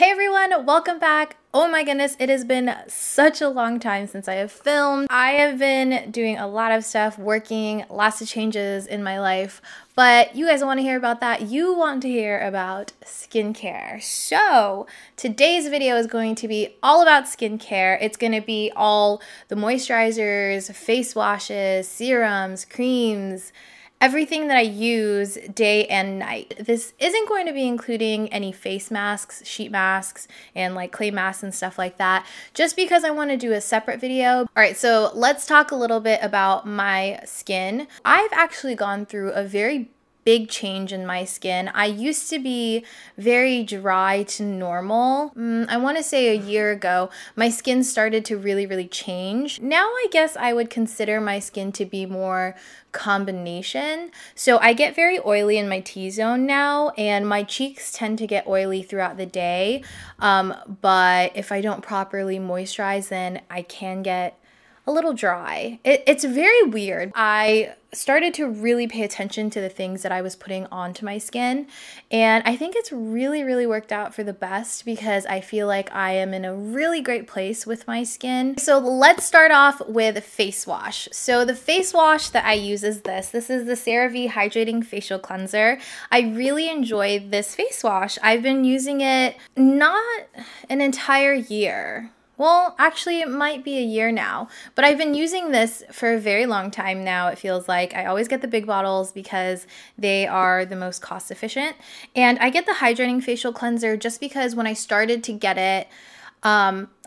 Hey everyone, welcome back. Oh my goodness, it has been such a long time since I have filmed. I have been doing a lot of stuff, working, lots of changes in my life, but you guys don't want to hear about that. You want to hear about skincare. So today's video is going to be all about skincare. It's going to be all the moisturizers, face washes, serums, creams, everything that I use day and night. This isn't going to be including any face masks, sheet masks, and like clay masks and stuff like that, just because I want to do a separate video. All right, so let's talk a little bit about my skin. I've actually gone through a very big change in my skin. I used to be very dry to normal. I want to say a year ago, my skin started to really change. Now I guess I would consider my skin to be more combination. So I get very oily in my T-zone now, and my cheeks tend to get oily throughout the day. But if I don't properly moisturize, then I can get a little dry. It's very weird. I started to really pay attention to the things that I was putting onto my skin, and I think it's really worked out for the best because I feel like I am in a really great place with my skin. So let's start off with face wash. So the face wash that I use is this. This is the CeraVe Hydrating Facial Cleanser. I really enjoy this face wash. I've been using it not an entire year. Well, actually, it might be a year now, but I've been using this for a very long time now, it feels like. I always get the big bottles because they are the most cost efficient. And I get the Hydrating Facial Cleanser just because when I started to get it,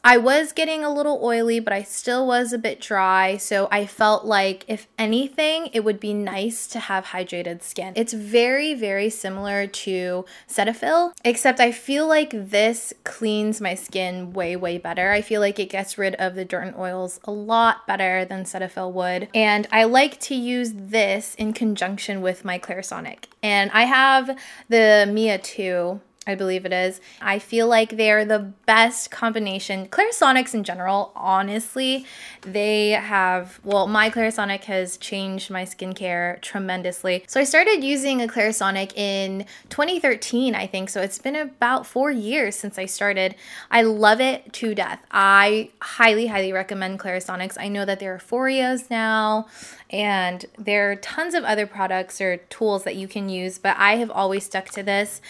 I was getting a little oily, but I still was a bit dry, so I felt like, if anything, it would be nice to have hydrated skin. It's very similar to Cetaphil, except I feel like this cleans my skin way better. I feel like it gets rid of the dirt and oils a lot better than Cetaphil would, and I like to use this in conjunction with my Clarisonic. And I have the Mia 2, I believe it is. I feel like they're the best combination. Clarisonics in general, honestly, they have, well, my Clarisonic has changed my skincare tremendously. So I started using a Clarisonic in 2013, I think. So it's been about 4 years since I started. I love it to death. I highly recommend Clarisonics. I know that there are Euphoриas now, and there are tons of other products or tools that you can use, but I have always stuck to this.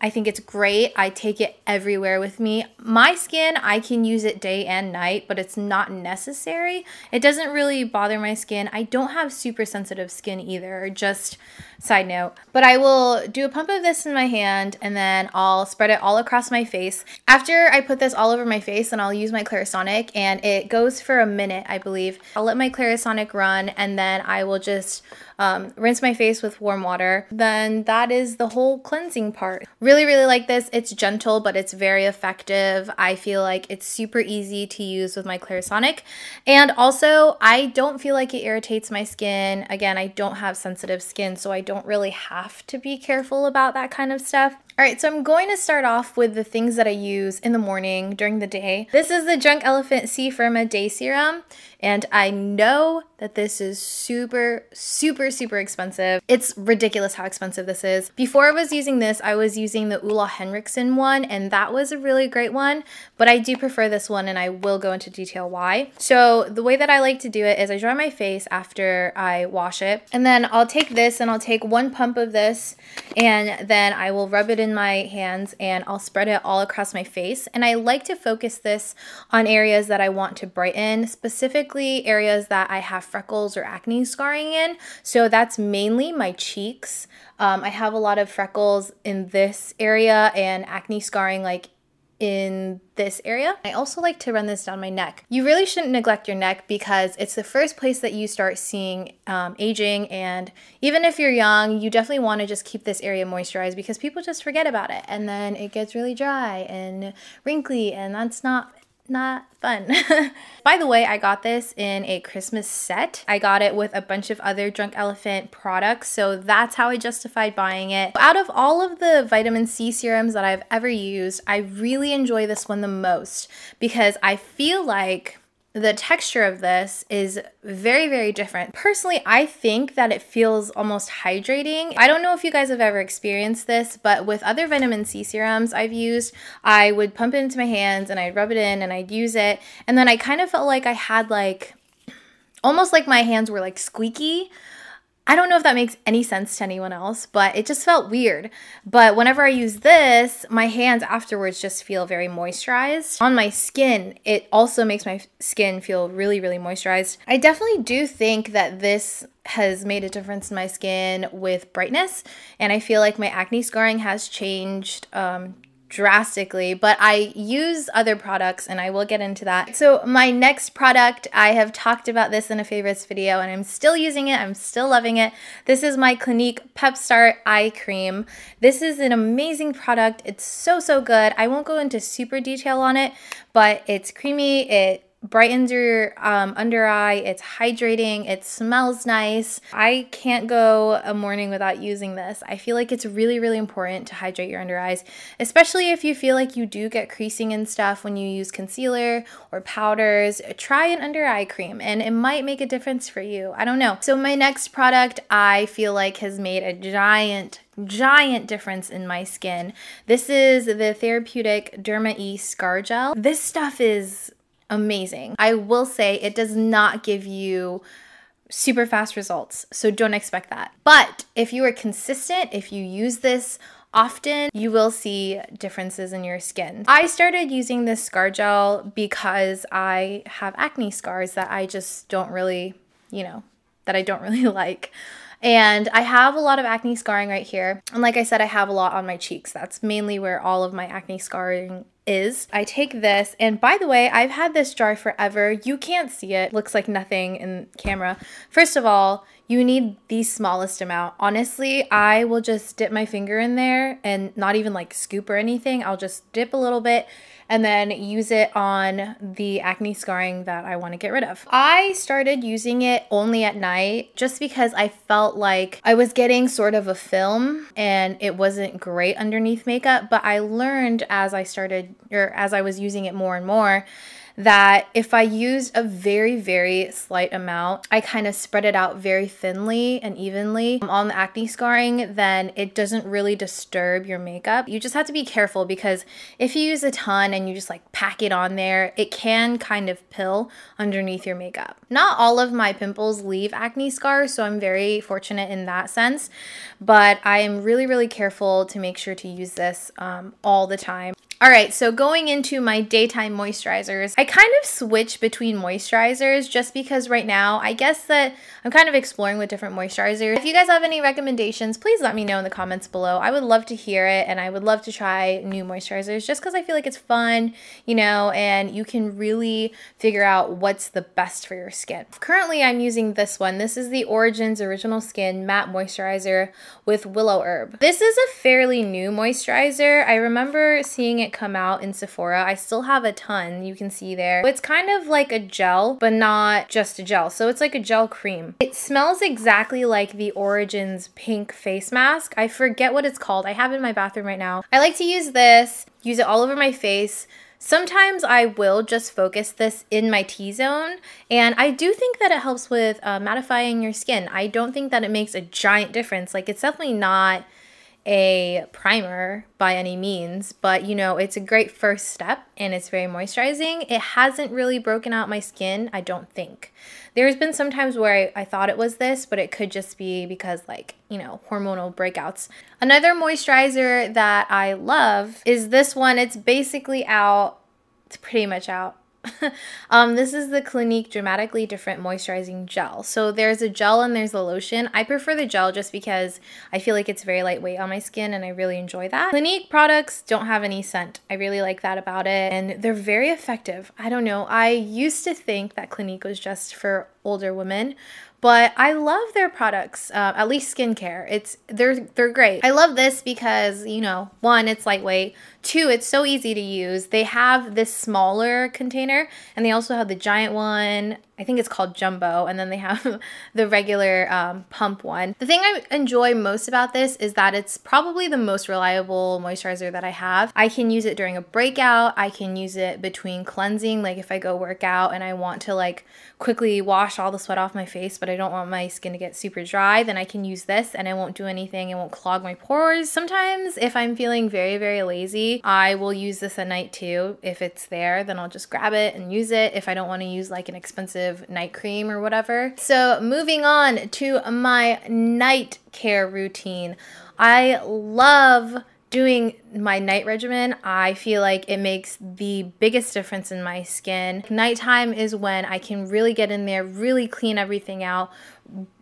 I think it's great. I take it everywhere with me. My skin, I can use it day and night, but it's not necessary. It doesn't really bother my skin. I don't have super sensitive skin either, just side note. But I will do a pump of this in my hand, and then I'll spread it all across my face. After I put this all over my face, then I'll use my Clarisonic, and it goes for a minute, I believe. I'll let my Clarisonic run, and then I will just rinse my face with warm water. Then that is the whole cleansing part. Really like this. It's gentle, but it's very effective. I feel like it's super easy to use with my Clarisonic. And also, I don't feel like it irritates my skin. Again, I don't have sensitive skin, so I don't really have to be careful about that kind of stuff. All right, so I'm going to start off with the things that I use in the morning during the day. This is the Drunk Elephant C Firma Day Serum, and I know that this is super expensive. It's ridiculous how expensive this is. Before I was using this, I was using the Ulla Henriksen one, and that was a really great one, but I do prefer this one, and I will go into detail why. So the way that I like to do it is I dry my face after I wash it, and then I'll take this and I'll take one pump of this, and then I will rub it in my hands, and I'll spread it all across my face. And I like to focus this on areas that I want to brighten, specifically areas that I have freckles or acne scarring in. So that's mainly my cheeks. I have a lot of freckles in this area and acne scarring like in this area. I also like to run this down my neck. You really shouldn't neglect your neck because it's the first place that you start seeing aging, and even if you're young, you definitely want to just keep this area moisturized because people just forget about it, and then it gets really dry and wrinkly, and that's not fun. By the way, I got this in a Christmas set. I got it with a bunch of other Drunk Elephant products, so that's how I justified buying it. Out of all of the vitamin C serums that I've ever used, I really enjoy this one the most because I feel like the texture of this is very, very different. Personally, I think that it feels almost hydrating. I don't know if you guys have ever experienced this, but with other vitamin C serums I've used, I would pump it into my hands and I'd rub it in and I'd use it. And then I kind of felt like I had like, almost like my hands were like squeaky. I don't know if that makes any sense to anyone else, but it just felt weird. But whenever I use this, my hands afterwards just feel very moisturized. On my skin, it also makes my skin feel really, really moisturized. I definitely do think that this has made a difference in my skin with brightness, and I feel like my acne scarring has changed drastically, but I use other products and I will get into that. So my next product, I have talked about this in a favorites video and I'm still using it. I'm still loving it. This is my Clinique Pep Start Eye Cream. This is an amazing product. It's so, so good. I won't go into super detail on it, but it's creamy. It brightens your under eye. It's hydrating. It smells nice. I can't go a morning without using this. I feel like it's really, really important to hydrate your under eyes, especially if you feel like you do get creasing and stuff when you use concealer or powders. Try an under eye cream and it might make a difference for you. I don't know. So my next product I feel like has made a giant difference in my skin. This is the Therapeutic Derma E Scar Gel. This stuff is amazing. I will say it does not give you super fast results, so don't expect that. But if you are consistent, if you use this often, you will see differences in your skin. I started using this scar gel because I have acne scars that I just don't really, that I don't really like. And I have a lot of acne scarring right here. And like I said, I have a lot on my cheeks. That's mainly where all of my acne scarring is. I take this, and by the way, I've had this jar forever. You can't see it. Looks like nothing in camera. First of all, you need the smallest amount. Honestly, I will just dip my finger in there and not even like scoop or anything. I'll just dip a little bit and then use it on the acne scarring that I want to get rid of. I started using it only at night just because I felt like I was getting sort of a film and it wasn't great underneath makeup, but I learned as I was using it more and more that if I used a very, very slight amount, I kind of spread it out very thinly and evenly on the acne scarring, then it doesn't really disturb your makeup. You just have to be careful because if you use a ton and you just like pack it on there, it can kind of pill underneath your makeup. Not all of my pimples leave acne scars, so I'm very fortunate in that sense, but I am really, really careful to make sure to use this all the time. All right, so going into my daytime moisturizers, I kind of switch between moisturizers just because right now, I guess that I'm kind of exploring with different moisturizers. If you guys have any recommendations, please let me know in the comments below. I would love to hear it, and I would love to try new moisturizers just because I feel like it's fun, and you can really figure out what's the best for your skin. Currently, I'm using this one. This is the Origins Original Skin Matte Moisturizer with Willow Herb. This is a fairly new moisturizer. I remember seeing it come out in Sephora. I still have a ton, you can see there. It's kind of like a gel, but not just a gel. So it's like a gel cream. It smells exactly like the Origins pink face mask. I forget what it's called. I have it in my bathroom right now. I like to use this, use it all over my face. Sometimes I will just focus this in my T-zone, and I do think that it helps with mattifying your skin. I don't think that it makes a giant difference. Like, it's definitely not a primer by any means, but it's a great first step and it's very moisturizing. It hasn't really broken out my skin, I don't think. There's been some times where I thought it was this, but it could just be because hormonal breakouts. Another moisturizer that I love is this one. It's basically out. It's pretty much out. This is the Clinique Dramatically Different Moisturizing Gel. So there's a gel and there's a lotion. I prefer the gel just because I feel like it's very lightweight on my skin and I really enjoy that. Clinique products don't have any scent. I really like that about it, and they're very effective. I don't know. I used to think that Clinique was just for older women, but I love their products, at least skincare. They're great. I love this because, one, it's lightweight. Two, it's so easy to use. They have this smaller container and they also have the giant one. I think it's called Jumbo, and then they have the regular pump one. The thing I enjoy most about this is that it's probably the most reliable moisturizer that I have. I can use it during a breakout. I can use it between cleansing, like if I go work out and I want to like quickly wash all the sweat off my face, but I don't want my skin to get super dry, then I can use this and it won't do anything. It won't clog my pores. Sometimes if I'm feeling very, very lazy, I will use this at night too. If it's there, then I'll just grab it and use it if I don't want to use like an expensive night cream or whatever. So moving on to my night care routine. I love doing my night regimen. I feel like it makes the biggest difference in my skin. Nighttime is when I can really get in there, really clean everything out,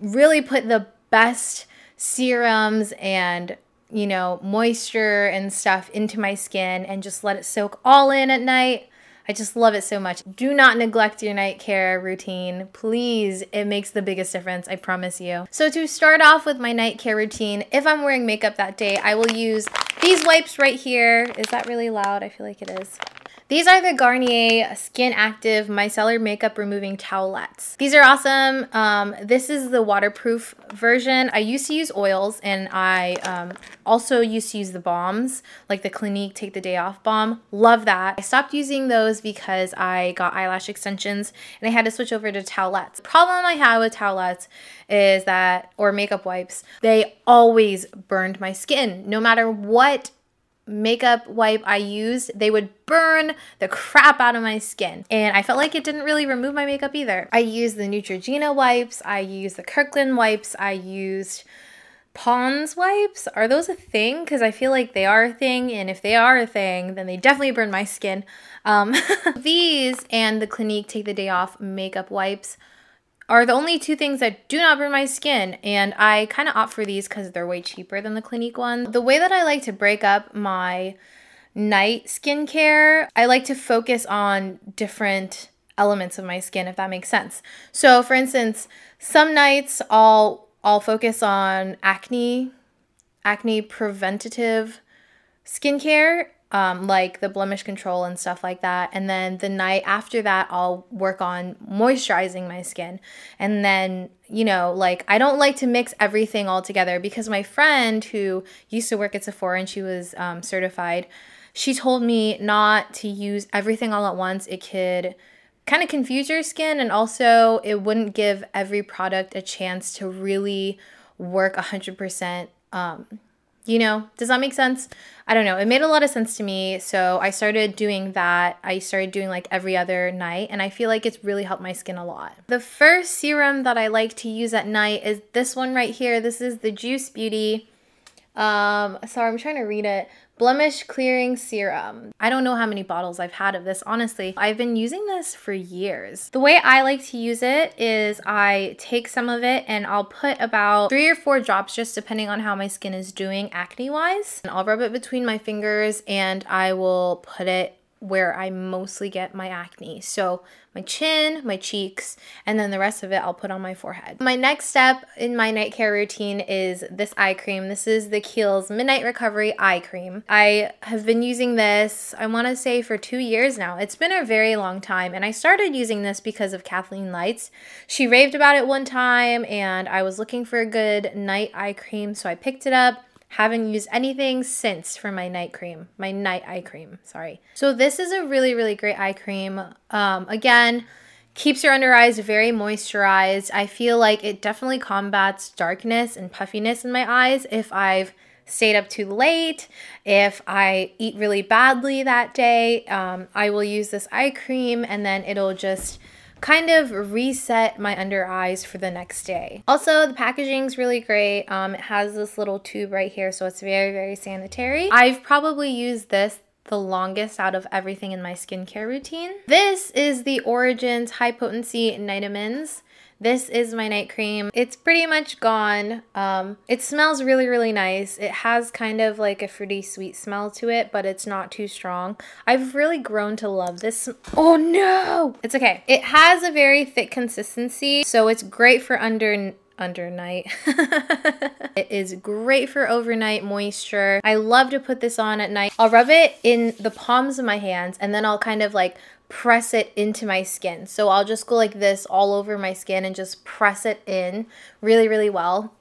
really put the best serums and moisture and stuff into my skin and just let it soak all in at night. I just love it so much. Do not neglect your night care routine. Please, it makes the biggest difference, I promise you. So to start off with my night care routine, if I'm wearing makeup that day, I will use these wipes right here. Is that really loud? I feel like it is. These are the Garnier Skin Active Micellar Makeup Removing Towelettes. These are awesome. This is the waterproof version. I used to use oils, and I also used to use the balms, like the Clinique Take the Day Off balm. Love that. I stopped using those because I got eyelash extensions, and I had to switch over to towelettes. The problem I had with towelettes is that, or makeup wipes, they always burned my skin. No matter what makeup wipe I used, they would burn the crap out of my skin, and I felt like it didn't really remove my makeup either. I used the Neutrogena wipes, I used the Kirkland wipes, I used Pond's wipes. Are those a thing? Because I feel like they are a thing, and if they are a thing, then they definitely burn my skin. These and the Clinique Take the Day Off makeup wipes are the only two things that do not burn my skin, and I kind of opt for these because they're way cheaper than the Clinique one. The way that I like to break up my night skincare, I like to focus on different elements of my skin, if that makes sense. So for instance, some nights I'll focus on acne preventative skincare, like the blemish control and stuff like that. And then the night after that, I'll work on moisturizing my skin. And then, like I don't like to mix everything all together, because my friend who used to work at Sephora and she was certified, she told me not to use everything all at once. It could kind of confuse your skin, and also it wouldn't give every product a chance to really work 100%. Does that make sense? I don't know. It made a lot of sense to me. So I started doing that. I started doing like every other night, and I feel like it's really helped my skin a lot. The first serum that I like to use at night is this one right here. This is the Juice Beauty. Sorry, I'm trying to read it. Blemish Clearing Serum. I don't know how many bottles I've had of this, honestly. I've been using this for years. The way I like to use it is I take some of it and I'll put about 3 or 4 drops, just depending on how my skin is doing acne-wise. And I'll rub it between my fingers, and I will put it where I mostly get my acne. So my chin, my cheeks, and then the rest of it I'll put on my forehead. My next step in my night care routine is this eye cream. This is the Kiehl's Midnight Recovery Eye Cream. I have been using this, I want to say, for 2 years now. It's been a very long time, and I started using this because of Kathleen Lights. She raved about it one time, and I was looking for a good night eye cream, so I picked it up. Haven't used anything since for my night eye cream, sorry. So this is a really, really great eye cream. Again, keeps your under eyes very moisturized. I feel like it definitely combats darkness and puffiness in my eyes if I've stayed up too late, if I eat really badly that day. I will use this eye cream, and then it'll just kind of reset my under eyes for the next day. Also, the packaging is really great. It has this little tube right here, so it's very, very sanitary. I've probably used this the longest out of everything in my skincare routine. This is the Origins High Potency Nightamins. This is my night cream. It's pretty much gone. It smells really, really nice. It has kind of like a fruity sweet smell to it, but it's not too strong. I've really grown to love this. Oh no! It's okay. It has a very thick consistency, so it's great for undernight. It is great for overnight moisture. I love to put this on at night. I'll rub it in the palms of my hands, and then I'll kind of like press it into my skin. So I'll just go like this all over my skin and just press it in really, really well.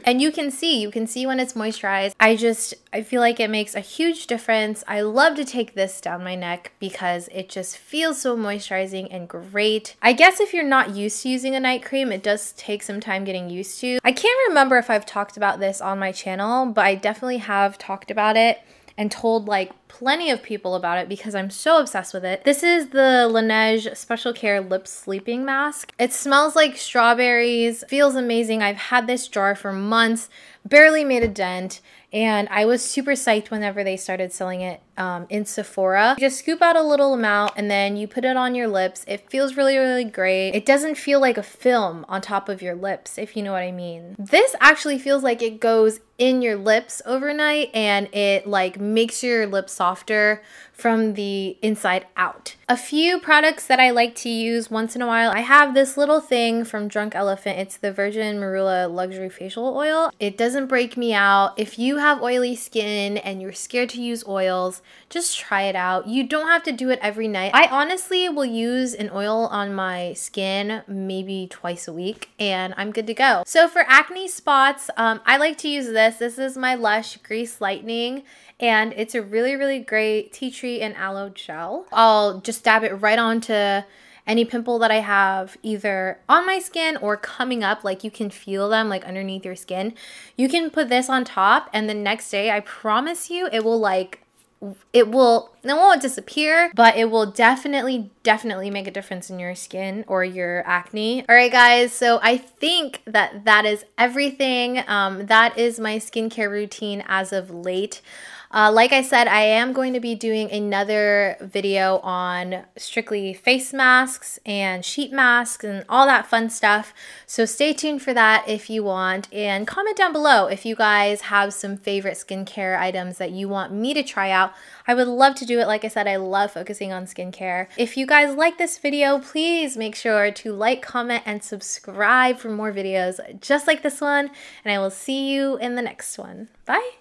And you can see when it's moisturized. I feel like it makes a huge difference. I love to take this down my neck because it just feels so moisturizing and great. I guess if you're not used to using a night cream, it does take some time getting used to. I can't remember if I've talked about this on my channel, but I definitely have talked about it and told like plenty of people about it because I'm so obsessed with it. This is the Laneige Special Care Lip Sleeping Mask. It smells like strawberries, feels amazing. I've had this jar for months, barely made a dent, and I was super psyched whenever they started selling it in Sephora. You just scoop out a little amount and then you put it on your lips. It feels really, really great. It doesn't feel like a film on top of your lips, if you know what I mean. This actually feels like it goes in your lips overnight and it like makes your lips softer from the inside out. A few products that I like to use once in a while. I have this little thing from Drunk Elephant. It's the Virgin Marula Luxury Facial Oil. It doesn't break me out. If you have oily skin and you're scared to use oils, just try it out. You don't have to do it every night. I honestly will use an oil on my skin maybe twice a week and I'm good to go. So for acne spots, I like to use this. This is my Lush Grease Lightening, and it's a really, really great tea tree and aloe gel. I'll just dab it right onto any pimple that I have either on my skin or coming up, like you can feel them like underneath your skin. You can put this on top and the next day, I promise you, it won't disappear, but it will definitely make a difference in your skin or your acne. All right, guys, so I think that is everything. That is my skincare routine as of late. Like I said, I am going to be doing another video on strictly face masks and sheet masks and all that fun stuff. So stay tuned for that if you want, and comment down below if you guys have some favorite skincare items that you want me to try out. I would love to do it. Like I said, I love focusing on skincare. If you guys like this video, please make sure to like, comment, and subscribe for more videos just like this one, and I will see you in the next one. Bye!